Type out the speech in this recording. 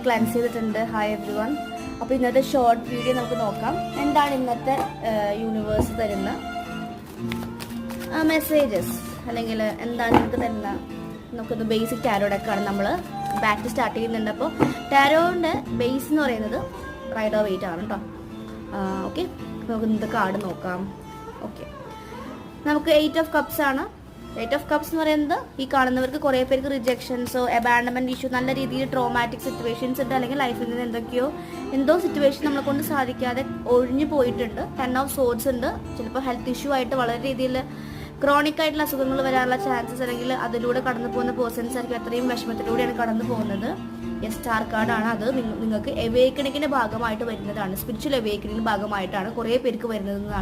Cleanse ചെയ്തിട്ടുണ്ട്. Hi every one. അപ്പോൾ ഇന്നത്തെ ഷോർട്ട് വീഡിയോ നമുക്ക് നോക്കാം. എന്താണ് ഇന്നത്തെ യൂണിവേഴ്സ് തരുന്ന മെസ്സേജസ്, അല്ലെങ്കിൽ എന്താണ് നിങ്ങൾക്ക് തരുന്ന. നമുക്കൊന്ന് ബേസിക് ടാരോ ഡെക്കാണ് നമ്മൾ ബാക്ക് സ്റ്റാർട്ട് ചെയ്യുന്നുണ്ട്. അപ്പോൾ ടാരോൻ്റെ ബേസ് എന്ന് പറയുന്നത് റൈഡർ വെയിറ്റ് ആണ് കേട്ടോ. ഓക്കെ, നമുക്ക് ഇന്നത്തെ കാർഡ് നോക്കാം. ഓക്കെ, നമുക്ക് 8 ഓഫ് കപ്സ് ആണ്. 8 ഓഫ് കപ്സ് എന്ന് പറയുന്നത് ഈ കാണുന്നവർക്ക് കുറേ പേർക്ക് റിജക്ഷൻസോ അബാൻഡൻമെൻറ്റ് ഇഷ്യൂ, നല്ല രീതിയിൽ ട്രോമാറ്റിക് സിറ്റുവേഷൻസ് ഉണ്ട്, അല്ലെങ്കിൽ ലൈഫിൽ നിന്ന് എന്തോ സിറ്റുവേഷൻ നമ്മളെ കൊണ്ട് സാധിക്കാതെ ഒഴിഞ്ഞു പോയിട്ടുണ്ട്. 10 ഓഫ് സോഡ്സ് ഉണ്ട്. ചിലപ്പോൾ ഹെൽത്ത് ഇഷ്യൂ ആയിട്ട് വളരെ രീതിയിൽ ക്രോണിക് ആയിട്ടുള്ള അസുഖങ്ങൾ വരാനുള്ള ചാൻസസ്, അല്ലെങ്കിൽ അതിലൂടെ കടന്നു പോകുന്ന പേഴ്സൺസ് ആയിരിക്കും അത്രയും വിഷമത്തിലൂടെയാണ് കടന്നു പോകുന്നത്. സ്റ്റാർ കാർഡാണ്. അത് നിങ്ങൾക്ക് എവേക്കണിങ്ങിൻ്റെ ഭാഗമായിട്ട് വരുന്നതാണ്. സ്പിരിച്വൽ എവേക്കണിങ്ങിൻ്റെ ഭാഗമായിട്ടാണ് കുറേ പേർക്ക് വരുന്നതെന്നാണ്